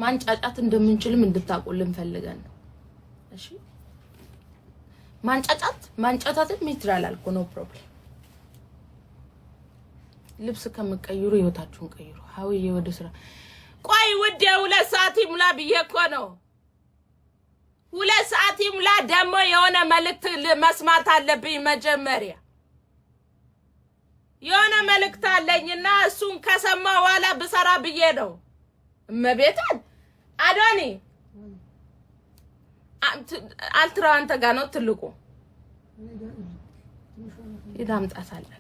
ማንጫጫት እንደምንችልም እንድታቆልን ፈልገን ነው እሺ ማንጫጫትን ሜትራል አልኮ ነው ፕሮብሌም ልብስ ከመቀየሩ ህይወታችሁን ቀይሩ ሀውዬ ወደ ስራ ቆይ ውዴ 2 ሰዓት ይሙላ ብዬኮ ነው 2 ሰዓት ይሙላ ደሞ የሆነ መልእክት መስማት አለብኝ መጀመሪያ የሆነ መልእክት አለኝና እሱን ከሰማ በኋላ ብሰራ ብዬ ነው እመቤታን አዶኒ አልትራ አንተ ጋር ነው ትልቁ ይዳምጣት አለጋ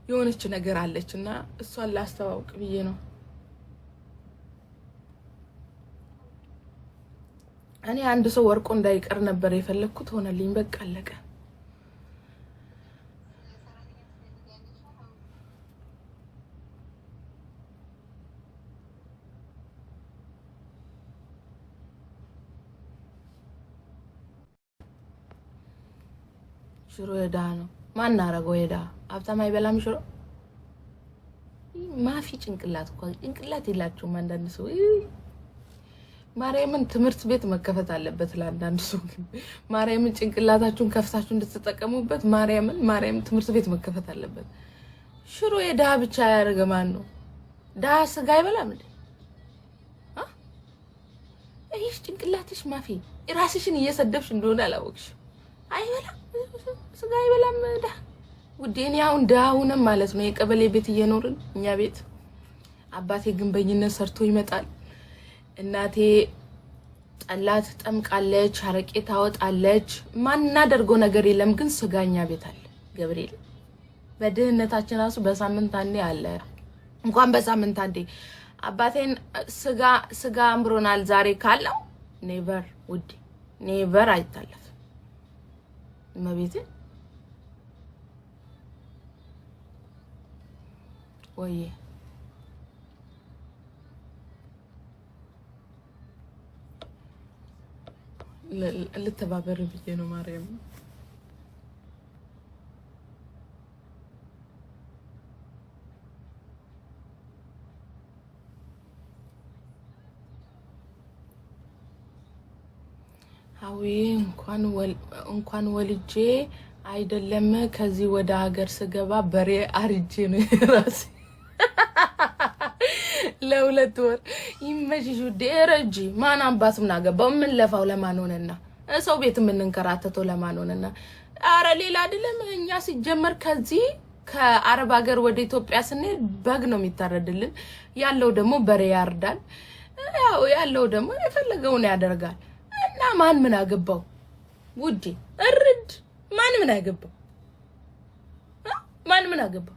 የሆነች ነገር አለችና እሷን ላስተዋውቅ ብዬ ነው እኔ አንድ ሰው ወርቆ እንዳይቀር ነበር የፈለኩት ሆነልኝ በቃ አለቀ ሽሮ የዳ ነው ማን አረገው የዳ ሀብታም አይበላም ሽሮ ማፊ ጭንቅላት ይላችሁ አንዳንድ ሰው ማርያምን ትምህርት ቤት መከፈት አለበት ለአንዳንድ ሰው ማርያምን ጭንቅላታችሁን ከፍታችሁ እንድትጠቀሙበት ማርያም ትምህርት ቤት መከፈት አለበት ሽሮ የዳ ብቻ ያረገማን ነው ዳ ስጋ አይበላም እንዴ አይሽ ጭንቅላትሽ ማፊ ራስሽን እየሰደብሽ እንደሆነ አላወቅሽ አይበላም ስጋ አይበላም ዳ ውዴን ያው እንዳውንም ማለት ነው የቀበሌ ቤት እየኖርን እኛ ቤት አባቴ ግንበኝነት ሰርቶ ይመጣል እናቴ ጠላት ጠምቃለች አረቄ ታወጣለች ማናደርጎ ነገር የለም ግን ስጋኛ ቤት አለ ገብርኤል በድህነታችን ራሱ በሳምንት አንዴ አለ እንኳን በሳምንት አንዴ አባቴን ስጋ አምሮናል ዛሬ ካለው ኔቨር ውዴ ኔቨር አይታለፍ መቤቴ ወይ ልተባበር ብዬ ነው ማርያም አዊ እንኳን ወልጄ አይደለም ከዚህ ወደ ሀገር ስገባ በሬ አርጄ ነው ራሴ ለሁለት ወር ይመሽሹ ደረጂ ማን አባስ ምን አገባው ምን ለፋው ለማን ሆነና ሰው ቤት ምን እንከራተተው ለማን ሆነና አረ ሌላ አይደለም እኛ ሲጀመር ከዚህ ከአረብ ሀገር ወደ ኢትዮጵያ ስንሄድ በግ ነው የሚታረድልን ያለው ደግሞ በሬ ያርዳል ያለው ደግሞ የፈለገውን ያደርጋል እና ማን ምን አገባው ውዴ እርድ ማን ምን አገባው ማን ምን አገባው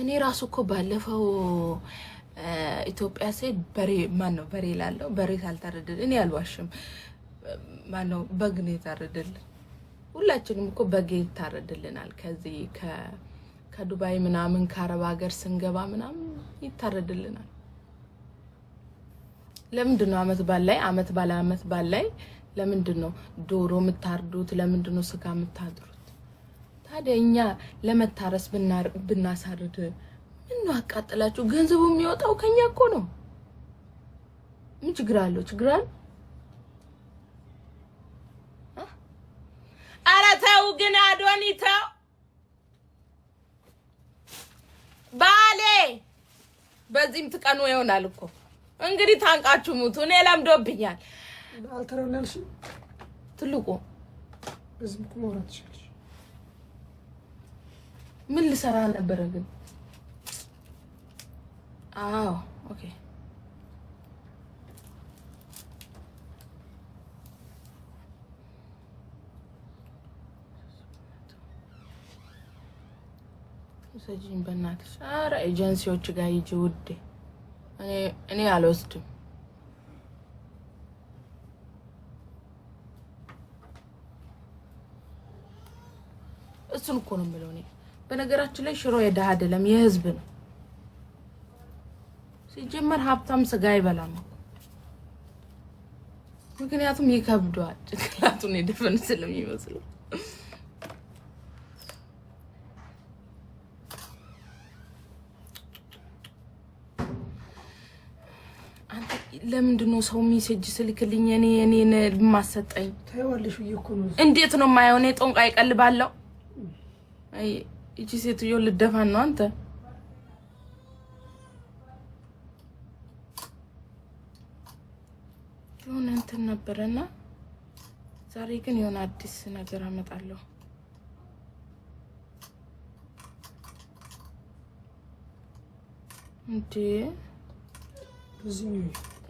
እኔ ራሱ እኮ ባለፈው ኢትዮጵያ ሲሄድ በሬ ማን ነው በሬ ላለው በሬ ሳልታረድል እኔ አልዋሽም ማን ነው በግ ነው የታረደልን ሁላችንም እኮ በግ ይታረድልናል ከዚህ ከዱባይ ምናምን ከአረብ ሀገር ስንገባ ምናምን ይታረድልናል ለምንድነው አመት ባላይ ለምንድነው ዶሮ የምታርዱት ለምንድነው ስጋ የምታድሩት ታዲያኛ ለመታረስ ብናሳርድ ምን አቃጥላችሁ ገንዘቡ የሚወጣው ከኛ እኮ ነው ምን ችግር አለው አራታው ግን አዶኒታ ባሌ በዚህም ትቀኑ ይሆናል እኮ እንግዲህ ታንቃችሁ ሙቱ እኔ ለምዶብኛል አልተረናልሽ ትልቁ በዝም ኩማራት ይችላል ምን ልሰራ ነበር ግን አዎ ኦኬ ሰጂን በእናትሽ አረ ኤጀንሲዎች ጋር ይጂ ውዴ እኔ አልወስድም እሱን እኮ ነው የምለው እኔ በነገራችን ላይ ሽሮ የደሃ አይደለም የህዝብ ነው ሲጀመር ሀብታም ስጋ አይበላም ምክንያቱም ይከብዳል ጭንቅላቱን የደፈን ስለሚመስለው ለምንድን ነው ሰው ሜሴጅ ስልክልኝ እኔን ማሰጠኝ? ታይዋለሽ እኮ ነው። እንዴት ነው የማየው? እኔ ጦንቃይ ቀልባለሁ። አይ እቺ ሴትዮ ልደፋን ነው አንተ። የሆነ እንትን ነበረና ዛሬ ግን የሆነ አዲስ ነገር አመጣለሁ። እንዴ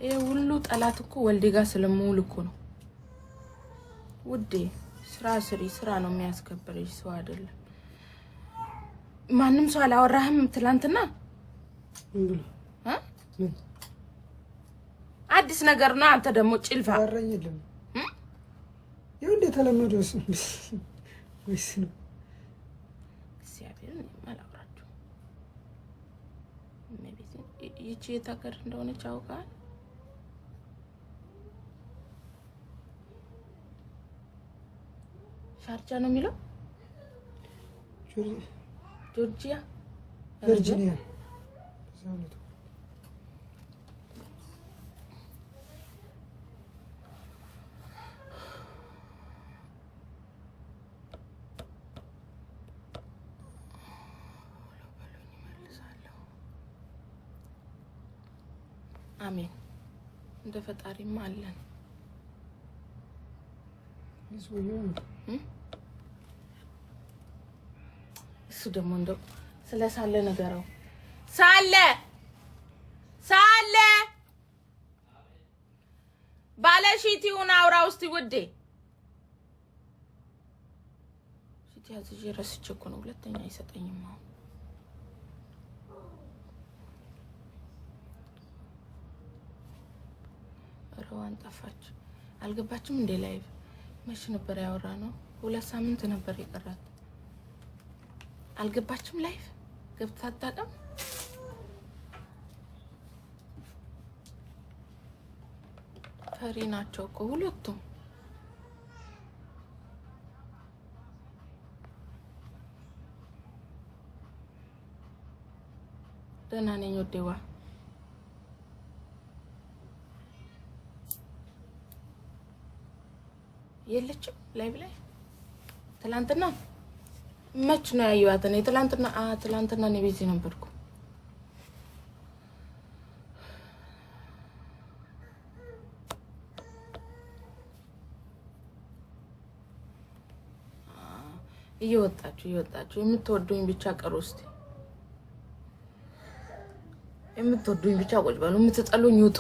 ይሄ ሁሉ ጠላት እኮ ወልዴ ጋር ስለምውል እኮ ነው ውዴ። ስራ ነው የሚያስከብርሽ፣ ሰው አይደለም። ማንም ሰው አላወራህም ትላንትና? አዲስ ነገር ነው። አንተ ደግሞ ጭልፋ አረኝልም ይሁን እንደ ተለመደው ወይስ ነው? እግዚአብሔር ማላወራችሁ ይቺ የታገር እንደሆነች አውቃል። ሻርጃ ነው የሚለው ጆርጂያ ቨርጂኒያ አሜን። እንደ ፈጣሪማ አለን። እሱ ደግሞ እንደው ስለሳለ ነገረው ሳለ ባለሺቲውን አውራ ውስጥ ውዴ ሺቲ አዝዤ ረስቼ እኮ ነው። ሁለተኛ አይሰጠኝም። አሁን ረዋን ጠፋች። አልገባችም እንደ ላይቭ መች ነበር ያወራ ነው? 2 ሳምንት ነበር የቀራት። አልገባችም ላይቭ ገብታ አታውቅም። ፈሪ ናቸው እኮ ሁለቱም። ደህና ነኝ ወዴዋ። የለችም ላይቭ ላይ ትላንትና መች ነው ያዩዋት? እኔ ትላንትና ነው ቢዚ ነበርኩ። እየወጣችሁ የምትወዱኝ ብቻ ቀሩ። እስቲ የምትወዱኝ ብቻ ቁጭ በሉ፣ የምትጠሉኝ ውጡ።